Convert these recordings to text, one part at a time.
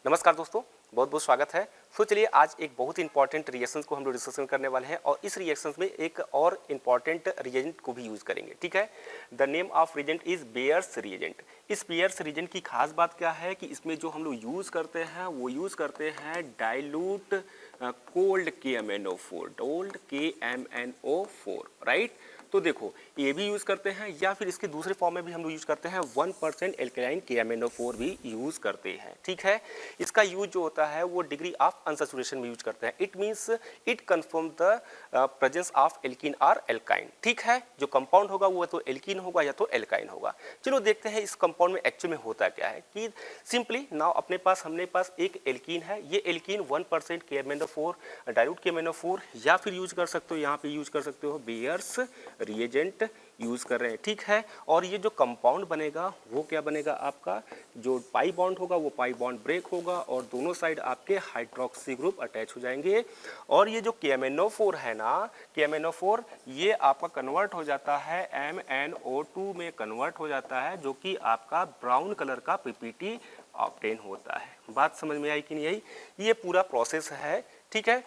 नमस्कार दोस्तों, बहुत बहुत स्वागत है। तो चलिए आज एक बहुत इंपॉर्टेंट रिएक्शंस को हम लोग डिस्कशन करने वाले हैं और इस रिएक्शंस में एक और इंपॉर्टेंट रिएजेंट को भी यूज करेंगे। ठीक है, the name of reagent is bears reagent. इस बेयर्स रिएजेंट की खास बात क्या है कि इसमें जो हम लोग यूज करते हैं वो यूज करते हैं dilute cold KMnO4, डोल्ड KMnO4, right. तो देखो ये भी यूज करते हैं या फिर इसके दूसरे फॉर्म में भी हम लोग यूज करते हैं 1% एल्कलाइन KMnO4 भी यूज करते हैं। ठीक है, इसका यूज जो होता है वो डिग्री ऑफ अनसैचुरेशन में यूज करते हैं। It means it confirm the presence of alkene और एल्काइन। ठीक है, जो कंपाउंड होगा वो तो एल्कीन होगा या तो एल्काइन होगा। चलो देखते हैं इस कंपाउंड में एक्चुअल में होता क्या है कि सिंपली नाउ अपने पास एक एल्कीन है। ये एल्कीन 1% KMnO4 डाइल्यूट KMnO4 या फिर यूज कर सकते हो, यहाँ पे यूज कर सकते हो बेयर्स रिएजेंट यूज कर रहे हैं। ठीक है, और ये जो कंपाउंड बनेगा वो क्या बनेगा, आपका जो पाई बॉन्ड होगा वो पाई बॉन्ड ब्रेक होगा और दोनों साइड आपके हाइड्रोक्सी ग्रुप अटैच हो जाएंगे। और ये जो KMnO4 है ना, KMnO4 ये आपका कन्वर्ट हो जाता है MnO2 में कन्वर्ट हो जाता है, जो कि आपका ब्राउन कलर का PPT ऑब्टेन होता है। बात समझ में आई कि नहीं आई? ये पूरा प्रोसेस है। ठीक है,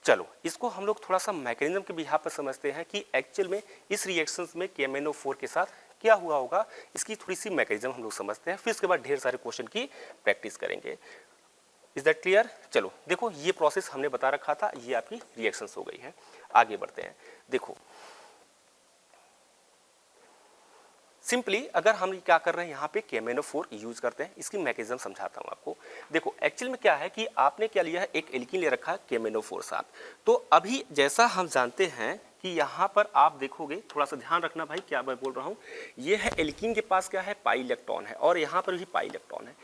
चलो इसको हम लोग थोड़ा सा मैकेनिज्म के बिहाफ पर समझते हैं कि एक्चुअल में इस रिएक्शंस में KMnO4 के साथ क्या हुआ होगा। इसकी थोड़ी सी मैकेनिज्म हम लोग समझते हैं, फिर इसके बाद ढेर सारे क्वेश्चन की प्रैक्टिस करेंगे। Is that clear? चलो देखो ये प्रोसेस हमने बता रखा था, ये आपकी रिएक्शंस हो गई है। आगे बढ़ते हैं। देखो सिंपली अगर हम क्या कर रहे हैं यहाँ पे KMnO4 यूज करते हैं, इसकी मैकेनिज्म समझाता हूँ आपको। देखो एक्चुअल में क्या है कि आपने क्या लिया है, एक एल्कीन ले रखा है KMnO4 साथ। तो अभी जैसा हम जानते हैं कि यहाँ पर आप देखोगे, थोड़ा सा ध्यान रखना भाई क्या मैं बोल रहा हूँ। ये है एल्कीन के पास क्या है, पाई इलेक्ट्रॉन है और यहाँ पर भी पाई इलेक्ट्रॉन है।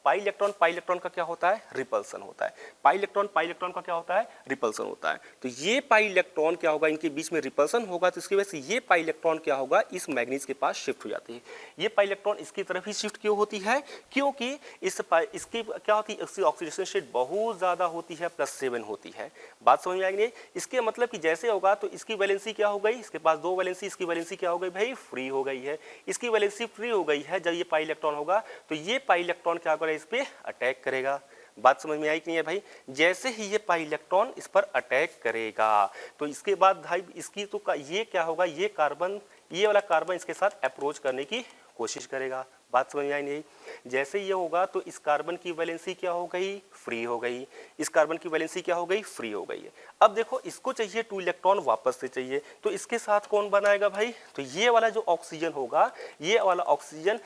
पाई इलेक्ट्रॉन का क्या होता है, रिपल्सन होता है। पाई इलेक्ट्रॉन का क्या होता है, रिपल्सन होता है। तो ये पाई इलेक्ट्रॉन क्या होगा, इनके बीच में रिपल्सन होगा, तो इसकी वजह से ये पाई इलेक्ट्रॉन क्या होगा, इस मैग्नीज के पास शिफ्ट हो जाती है। ये पाई इलेक्ट्रॉन इसकी तरफ ही शिफ्ट क्यों होती है, क्योंकि इसकी क्या होती है, इसकी ऑक्सीडेशन स्टेट बहुत ज्यादा होती है, +7 होती है। बात समझ में आएगी? इसके मतलब कि जैसे होगा तो इसकी वैलेंसी क्या हो गई, इसके पास 2 वैलेंसी, इसकी वैलेंसी क्या हो गई भाई, फ्री हो गई है। इसकी वैलेंसी फ्री हो गई है, जब ये पाई इलेक्ट्रॉन होगा तो ये पाई इलेक्ट्रॉन क्या करेगा, इस पे अटैक करेगा। बात समझ में आई कि नहीं है भाई? जैसे ही ये पाई इलेक्ट्रॉन इस पर अटैक करेगा तो इसके बाद भाई इसकी तो ये क्या होगा, ये कार्बन, ये वाला कार्बन इसके साथ अप्रोच करने की कोशिश करेगा। बात समझ में आई नहीं? जैसे ये होगा तो इस कार्बन की वैलेंसी क्या हो गई, फ्री हो गई। इस कार्बन की वैलेंसी क्या हो गई, फ्री हो गई है। अब देखो इसको चाहिए 2 इलेक्ट्रॉन वापस से चाहिए, तो इसके साथ कौन बनाएगा भाई, तो ये वाला जो ऑक्सीजन होगा, ये वाला ऑक्सीजन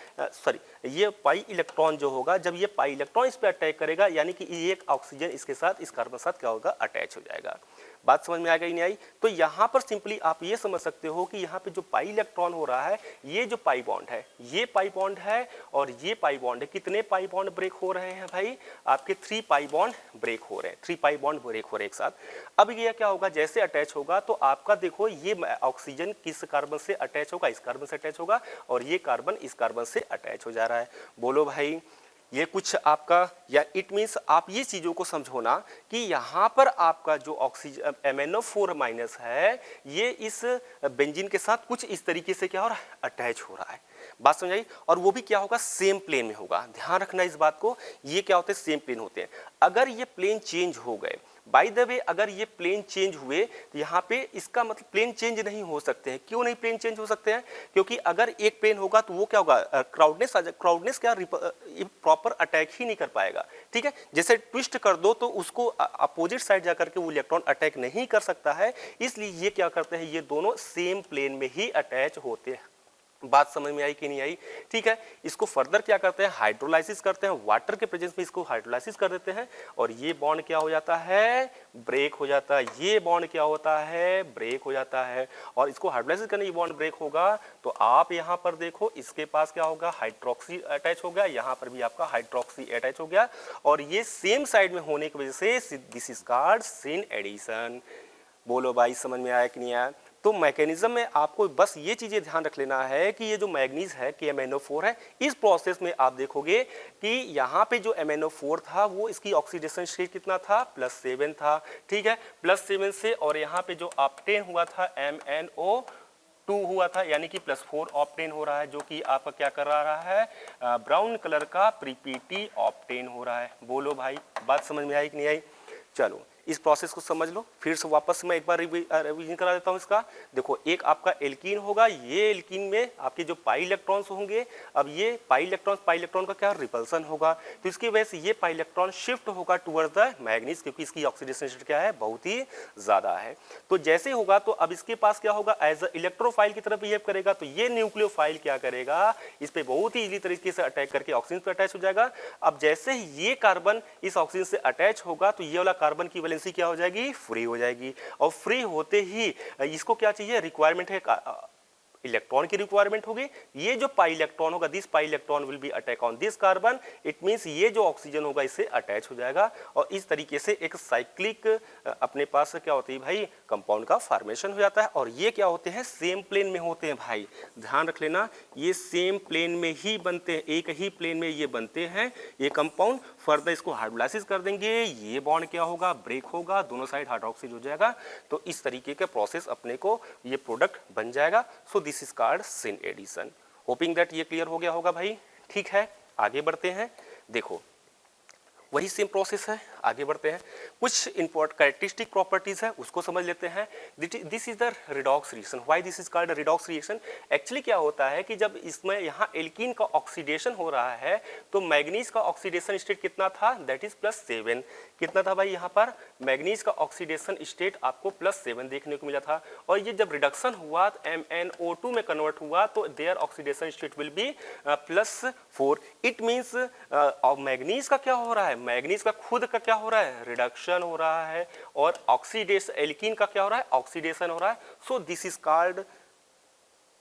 ये पाई इलेक्ट्रॉन जो होगा, जब ये पाई इलेक्ट्रॉन इस पर अटैक करेगा यानी कि ये एक ऑक्सीजन इसके साथ, इस कार्बन साथ क्या होगा, अटैच हो जाएगा। बात समझ में आ गई नहीं आई? तो यहाँ पर सिंपली आप ये समझ सकते हो कि यहाँ पे जो पाई इलेक्ट्रॉन हो रहा है, ये जो पाई बॉन्ड है, ये पाई बॉन्ड है और ये पाई बॉन्ड है। कितने पाई बॉन्ड ब्रेक हो रहे हैं भाई, आपके 3 पाई बॉन्ड ब्रेक हो रहे हैं, 3 पाई बॉन्ड ब्रेक हो रहे हैं एक साथ। अब ये क्या होगा, जैसे अटैच होगा तो आपका देखो ये ऑक्सीजन किस कार्बन से अटैच होगा, इस कार्बन से अटैच होगा और ये कार्बन इस कार्बन से अटैच हो जा रहा है। बोलो भाई ये कुछ आपका, या इट मीन्स आप ये चीज़ों को समझो ना कि यहाँ पर आपका जो ऑक्सीजन MnO4- है, ये इस बेंजीन के साथ कुछ इस तरीके से क्या हो रहा है, अटैच हो रहा है। बात समझाई? और वो भी क्या होगा, सेम प्लेन में होगा। ध्यान रखना इस बात को, ये क्या होते हैं, सेम प्लेन होते हैं। अगर ये प्लेन चेंज हो गए, बाय द वे अगर ये प्लेन चेंज हुए तो यहाँ पे इसका मतलब प्लेन चेंज नहीं हो सकते हैं। क्यों नहीं प्लेन चेंज हो सकते हैं, क्योंकि अगर एक प्लेन होगा तो वो क्या होगा, क्राउडनेस क्या प्रॉपर अटैक ही नहीं कर पाएगा। ठीक है, जैसे ट्विस्ट कर दो तो उसको अपोजिट साइड जाकर के वो इलेक्ट्रॉन अटैक नहीं कर सकता है, इसलिए ये क्या करते हैं, ये दोनों सेम प्लेन में ही अटैच होते हैं। बात समझ में आई कि नहीं आई? ठीक है, इसको फर्दर क्या करते हैं, हाइड्रोलाइसिस करते हैं, वाटर के प्रेजेंस में इसको हाइड्रोलाइसिस कर देते हैं और ये बॉन्ड क्या हो जाता है, ब्रेक हो जाता है। ये बॉन्ड क्या होता है, ब्रेक हो जाता है। और इसको हाइड्रोलाइसिस करने, ये बॉन्ड ब्रेक होगा तो आप यहाँ पर देखो इसके पास क्या होगा, हाइड्रोक्सी अटैच हो गया, यहाँ पर भी आपका हाइड्रोक्सी अटैच हो गया और ये सेम साइड में होने की वजह से this is called syn addition. बोलो भाई समझ में आया कि नहीं आया? तो मैकेनिज्म में आपको बस ये चीजें ध्यान रख लेना है कि ये जो मैग्नीज है KMnO4 है, इस प्रोसेस में आप देखोगे कि यहाँ पे जो MnO4 था वो इसकी ऑक्सीडेशन स्टेट कितना था, +7 था। ठीक है, +7 से और यहाँ पे जो ऑब्टेन हुआ था MnO 2 हुआ था, यानी कि +4 ऑप्टेन हो रहा है, जो कि आपका क्या कर रहा है, ब्राउन कलर का PPT ऑप्टेन हो रहा है। बोलो भाई, बात समझ में आई कि नहीं आई? चलो इस प्रोसेस को समझ लो, फिर से वापस मैं एक बार रिवीजन करा देता हूँ इसका। देखो एक आपका एल्कीन होगा, ये एल्कीन में आपके जो पाई इलेक्ट्रॉन्स होंगे, अब ये पाई इलेक्ट्रॉन का क्या रिपल्सन होगा, तो इसकी वजह से ये पाई इलेक्ट्रॉन शिफ्ट होगा टुवर्ड्स द मैग्नीज, क्योंकि इसकी ऑक्सीडेशन स्टेट क्या है, बहुत ही ज़्यादा है। तो जैसे होगा तो अब इसके पास क्या होगा, एज अ इलेक्ट्रोफाइल की तरफ बिहेव करेगा, तो ये न्यूक्लियोफाइल क्या करेगा, इस पे बहुत ही इजी तरीके से अटैक करके ऑक्सीजन पे अटैच हो जाएगा। अब जैसे ही ये कार्बन इस ऑक्सीजन से अटैच होगा तो ये वाला कार्बन की वैलेंसी क्या हो जाएगी, फ्री हो जाएगी, और फ्री होते ही इसको क्या चाहिए, रिक्वायरमेंट है इलेक्ट्रॉन की रिक्वायरमेंट होगी। ये जो पाई इलेक्ट्रॉन होगा, this pi electron will be attack on this carbon, it means ये जो ऑक्सीजन होगा इससे अटैच हो जाएगा, और इस तरीके से एक साइक्लिक अपने पास क्या होती है भाई, कंपाउंड का फॉर्मेशन हो जाता है। और ये क्या होते हैं, सेम प्लेन में होते हैं भाई, ध्यान रख लेना, ये सेम प्लेन में ही बनते हैं, एक ही प्लेन में ये बनते हैं ये कंपाउंड। फर्दर इसको हाइड्रोलाइसिस कर देंगे, ये बॉन्ड क्या होगा, ब्रेक होगा, दोनों साइड हाइड्रोक्सिल हो जाएगा, तो इस तरीके का प्रोसेस अपने को ये प्रोडक्ट बन जाएगा। So this is called syn addition. Hoping that ये क्लियर हो गया होगा भाई। ठीक है, आगे बढ़ते हैं। देखो वही सेम प्रोसेस है, आगे बढ़ते हैं। कुछ इंपॉर्टेंट कैरेक्टरिस्टिक प्रॉपर्टीज है उसको समझ लेते हैं। This is the redox reaction. Why this is called redox reaction? Actually क्या होता है कि जब इसमें यहाँ एल्कीन का ऑक्सीडेशन हो रहा है तो मैग्नीज का ऑक्सीडेशन स्टेट कितना था, दैट इज +7। कितना था भाई, यहाँ पर मैग्नीज का ऑक्सीडेशन स्टेट आपको +7 देखने को मिला था, और ये जब रिडक्शन हुआ MnO2 में कन्वर्ट हुआ तो there oxidation state will be +4। It means manganese का क्या हो रहा है, मैग्नीज का खुद का क्या हो रहा है, रिडक्शन हो रहा है, और ऑक्सीडेशन एल्कीन का क्या हो रहा है, ऑक्सीडेशन हो रहा है। सो this is called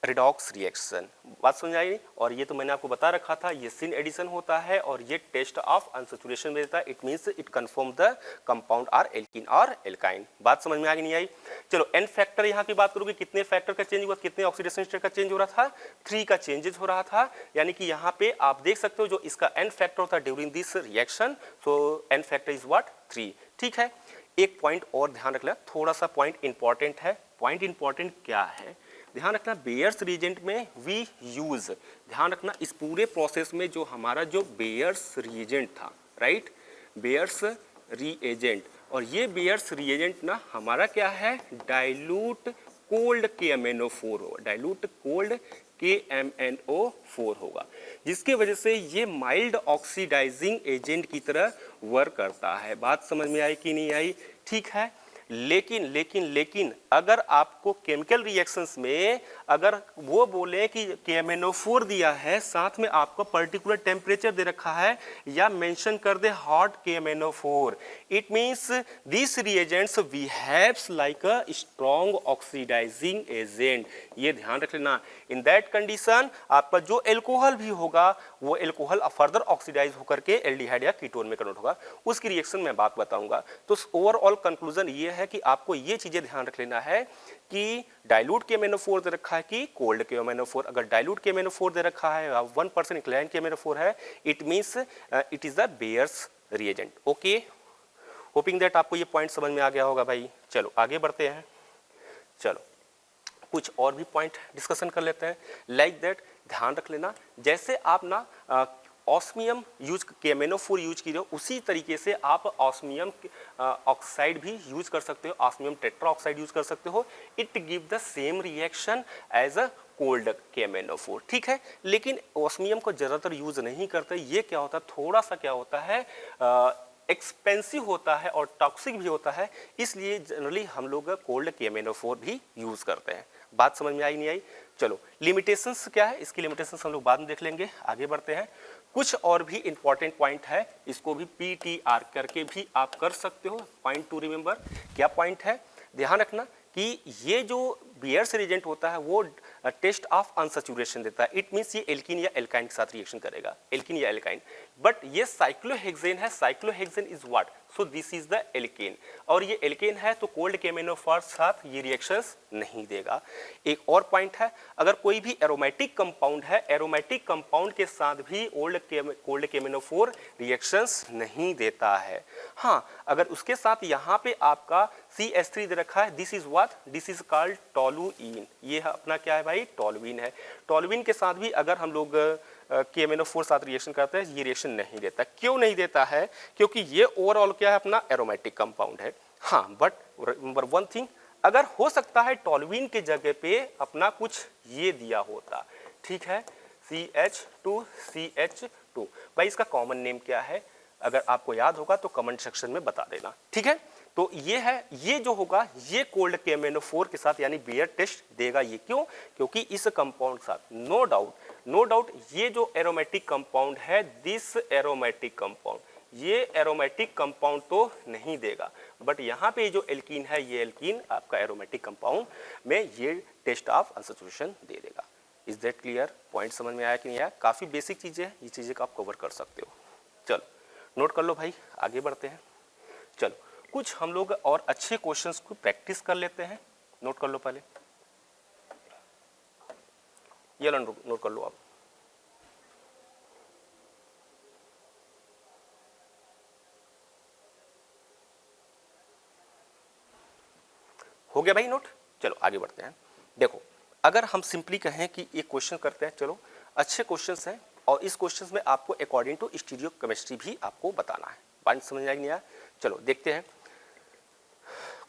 redox reaction. बात समझ आई? और ये तो मैंने आपको बता रखा था, ये सिन एडिशन होता है और ये टेस्ट ऑफ अनसैचुरेशन में देता है। It means it confirm the compound are alkene और एल्काइन। बात समझ में आ गई नहीं आई? चलो एन फैक्टर यहाँ की बात करोगे, कितने फैक्टर का चेंज हुआ, कितने ऑक्सीडेशन स्टेट का चेंज हो रहा था, 3 का चेंजेस हो रहा था। यानी कि यहाँ पे आप देख सकते हो जो इसका एन फैक्टर होता है during this reaction, so n factor is what, 3। ठीक है, एक पॉइंट और ध्यान रख लेना, थोड़ा सा पॉइंट इंपॉर्टेंट है। पॉइंट इंपॉर्टेंट क्या है, ध्यान रखना, बेयर्स रिएजेंट में वी यूज, ध्यान रखना इस पूरे प्रोसेस में जो हमारा जो बेयर्स रिएजेंट था, राइट, बेयर्स रिएजेंट, और ये बेयर्स रिएजेंट ना हमारा क्या है, डाइल्यूट कोल्ड KMnO4 होगा, डाइल्यूट कोल्ड KMnO4 होगा, जिसके वजह से ये माइल्ड ऑक्सीडाइजिंग एजेंट की तरह वर्क करता है। बात समझ में आई कि नहीं आई? ठीक है, लेकिन लेकिन लेकिन अगर आपको केमिकल रिएक्शंस में अगर वो बोले कि KMnO4 दिया है, साथ में आपको पर्टिकुलर टेम्परेचर दे रखा है, या मेंशन कर दे hot KMnO4, it means this reagents behaves like a strong oxidising agent. ये ध्यान रख लेना, इन दैट कंडीशन आपका जो एल्कोहल भी होगा वो एल्कोहल फर्दर ऑक्सीडाइज होकर के एल्डिहाइड या कीटोन में कन्वर्ट होगा। उसकी रिएक्शन में बात बताऊंगा। तो ओवरऑल कंक्लूजन ये है कि आपको ये चीजें ध्यान रख लेना है कि डाइल्यूट KMnO4 दे रखा है कि कोल्ड KMnO4। अगर डाइल्यूट KMnO4 दे रखा है, 1% इंक्लाइन KMnO4 है, it means it is the bears reagent. Okay, hoping that आपको ये पॉइंट समझ में आ गया होगा भाई। चलो आगे बढ़ते हैं। चलो कुछ और भी पॉइंट डिस्कशन कर लेते हैं। लाइक दैट ध्यान रख लेना, जैसे आप ना ऑस्मियम यूज KMnO4 यूज की हो, उसी तरीके से आप ऑस्मियम ऑक्साइड भी यूज कर सकते हो, ऑस्मियम टेट्रा ऑक्साइड यूज कर सकते हो। It give the same reaction as a cold KMnO4। ठीक है, लेकिन ऑस्मियम को ज़्यादातर यूज नहीं करते। ये क्या होता है, थोड़ा सा क्या होता है, एक्सपेंसिव होता है और टॉक्सिक भी होता है, इसलिए जनरली हम लोग कोल्ड KMnO4 भी यूज करते हैं। बात समझ में आई नहीं आई? चलो लिमिटेशंस क्या है, इसकी लिमिटेशंस हम लोग बाद में देख लेंगे। आगे बढ़ते हैं। कुछ और भी इंपॉर्टेंट पॉइंट है, इसको भी PTR करके भी आप कर सकते हो। पॉइंट टू रिमेंबर, क्या पॉइंट है, ध्यान रखना कि ये जो बेयर्स रिएजेंट होता है वो टेस्ट ऑफ अनसैचुरेशन देता है। इट मींस ये एल्कीन या एल्काइन के साथ रिएक्शन करेगा, एल्कीन या एल्काइन। बट ये साइक्लोहेक्सेन है, cyclohexane is what, so this is the alkene, और ये एल्केन है तो कोल्ड KMnO4 साथ ये रिएक्शंस नहीं देगा। एक और पॉइंट है, अगर कोई भी एरोमेटिक कंपाउंड है, एरोमेटिक कंपाउंड के साथ भी कोल्ड KMnO4 रिएक्शंस नहीं देता है। हाँ, अगर उसके साथ यहाँ पे आपका CH3 दे रखा है, this is what, this is called toluene, ये अपना क्या है भाई, टोलुइन है। टोलुइन के साथ भी अगर हम लोग KMnO4 साथ रिएक्शन करते हैं, ये रिएक्शन नहीं देता। क्यों नहीं देता है? क्योंकि ये ओवरऑल क्या है, अपना एरोमेटिक कंपाउंड है। हाँ, बट नंबर वन थिंग, अगर हो सकता है टोलुइन के जगह पे अपना कुछ ये दिया होता, ठीक है, CH2CH2, भाई इसका कॉमन नेम क्या है? अगर आपको याद होगा तो कमेंट सेक्शन में बता देना, ठीक है। तो ये है, ये जो होगा ये कोल्ड KMnO4 के साथ यानी बेयर टेस्ट देगा। ये क्यों? क्योंकि इस कंपाउंड के साथ नो डाउट ये जो एरोमेटिक कंपाउंड है, दिस एरोमेटिक कंपाउंड, ये एरोमेटिक कंपाउंड तो नहीं देगा, बट यहाँ पे जो एल्कीन है, ये एल्कीन आपका एरोमेटिक कंपाउंड में ये टेस्ट ऑफ अनसैचुरेशन दे देगा। Is that clear? पॉइंट समझ में आया कि नहीं आया? काफ़ी बेसिक चीज़ें हैं, ये चीज़ें का आप कवर कर सकते हो। चलो नोट कर लो भाई, आगे बढ़ते हैं। चलो कुछ हम लोग और अच्छे क्वेश्चंस को प्रैक्टिस कर लेते हैं। नोट कर लो पहले, ये लो नोट कर लो आप। हो गया भाई नोट? चलो आगे बढ़ते हैं। देखो, अगर हम सिंपली कहें कि एक क्वेश्चन करते हैं, चलो अच्छे क्वेश्चंस हैं, और इस क्वेश्चंस में आपको अकॉर्डिंग टू स्टीरियोकेमिस्ट्री भी आपको बताना है। पॉइंट समझ में नहीं आया? चलो देखते हैं,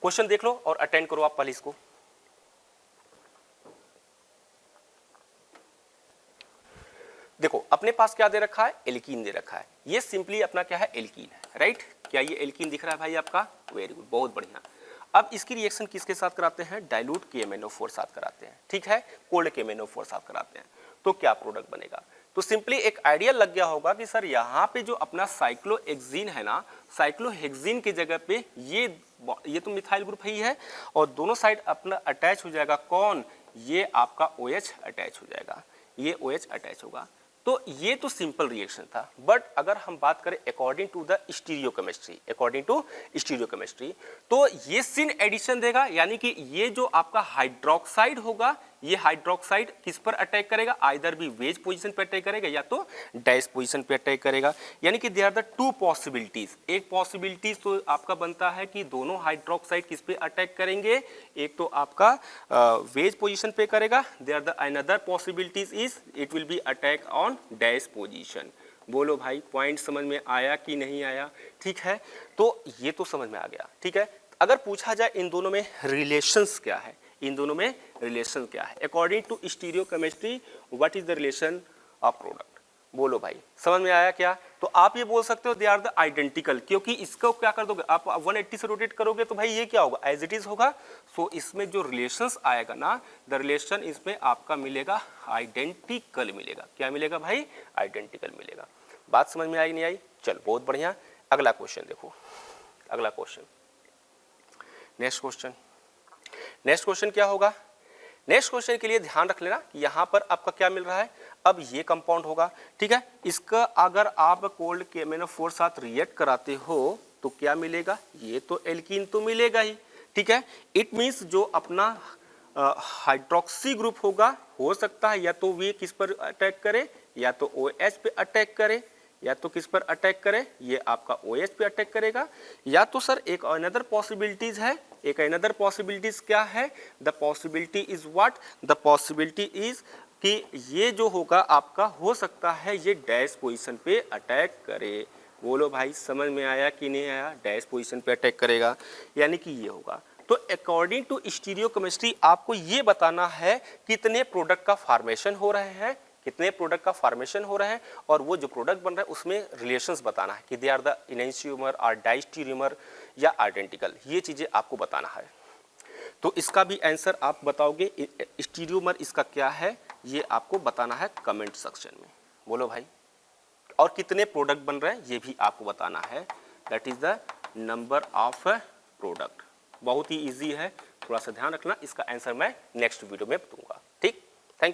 क्वेश्चन देख लो और अटेंड करो आप पहले इसको। देखो अपने पास क्या दे रखा है, एल्कीन दे रखा है। ये सिंपली अपना क्या है, एल्कीन है, राइट? क्या ये एल्कीन दिख रहा है भाई आपका? वेरी गुड, बहुत बढ़िया। अब इसकी रिएक्शन किसके साथ कराते हैं? डाइल्यूट KMnO4 साथ कराते हैं, ठीक है, कोल्ड KMnO4 साथ कराते हैं। तो क्या प्रोडक्ट बनेगा? तो सिंपली एक आइडिया लग गया होगा कि सर यहाँ पे जो अपना साइक्लोहेक्सीन है ना, साइक्लोहेक्सीन की जगह पे ये तो मिथाइल ग्रुप ही है, और दोनों साइड अपना अटैच हो जाएगा। कौन? ये आपका OH अटैच हो जाएगा, ये OH अटैच होगा। तो ये तो सिंपल रिएक्शन था, बट अगर हम बात करें अकॉर्डिंग टू द स्टीरियोकेमिस्ट्री, तो ये सिन एडिशन देगा, यानी कि ये जो आपका हाइड्रोक्साइड होगा, ये हाइड्रोक्साइड किस पर अटैक करेगा? आइदर भी वेज पोजीशन पे अटैक करेगा या तो डैश पोजीशन पे अटैक करेगा। यानी कि there are the two possibilities. एक पॉसिबिलिटीज तो आपका बनता है कि दोनों हाइड्रोक्साइड किस पे अटैक करेंगे, एक तो आपका वेज पोजीशन पे करेगा, there the another possibilities is it will be attack on dash position. बोलो भाई, पॉइंट समझ में आया कि नहीं आया? ठीक है, तो ये तो समझ में आ गया, ठीक है। अगर पूछा जाए इन दोनों में रिलेशंस क्या है, इन दोनों में रिलेशन क्या है, according to stereochemistry what is the relation of product? बोलो भाई, समझ में आया क्या? तो आप ये बोल सकते हो दे आर द आइडेंटिकल, क्योंकि इसको क्या कर दोगे आप 180 से रोटेट करोगे तो भाई ये क्या होगा, एज इट इज होगा। सो इसमें जो रिलेशंस आएगा ना, द रिलेशन इसमें आपका मिलेगा आइडेंटिकल मिलेगा। क्या मिलेगा भाई? आइडेंटिकल मिलेगा। बात समझ में आई नहीं आई? चल बहुत बढ़िया। अगला क्वेश्चन देखो, अगला क्वेश्चन, नेक्स्ट क्वेश्चन क्या होगा? नेक्स्ट क्वेश्चन के लिए ध्यान रख लेना कि यहाँ पर आपका क्या मिल रहा है। अब ये कंपाउंड होगा, ठीक है, इसका अगर आप कोल्ड KMnO4 साथ रिएक्ट कराते हो तो क्या मिलेगा? ये तो एल्कीन तो मिलेगा ही, ठीक है। इट मीन्स जो अपना हाइड्रोक्सी ग्रुप होगा, हो सकता है या तो वे किस पर अटैक करे, या तो OH पे अटैक करे, या तो किस पर अटैक करे, ये आपका OH पे अटैक करेगा, या तो सर एक अनदर पॉसिबिलिटीज है। एक अनदर पॉसिबिलिटीज क्या है? The possibility is what? The possibility is कि ये जो होगा आपका, हो सकता है ये डैश पोजीशन पे अटैक करे। बोलो भाई, समझ में आया कि नहीं आया? डैश पोजीशन पे अटैक करेगा, यानी कि ये होगा। तो अकॉर्डिंग टू स्टीरियोकेमिस्ट्री आपको ये बताना है कितने प्रोडक्ट का फॉर्मेशन हो रहे हैं, कितने प्रोडक्ट का फॉर्मेशन हो रहा है, और वो जो प्रोडक्ट बन रहा है उसमें रिलेशंस बताना है कि दे आर द इनैंशियोमर और डाइस्टीरियोमर या आइडेंटिकल। ये चीज़ें आपको बताना है। तो इसका भी आंसर आप बताओगे, स्टीरियोमर इसका क्या है, ये आपको बताना है कमेंट सेक्शन में। बोलो भाई, और कितने प्रोडक्ट बन रहे हैं ये भी आपको बताना है। That is the number of product. बहुत ही ईजी है, थोड़ा सा ध्यान रखना। इसका आंसर मैं नेक्स्ट वीडियो में दूंगा।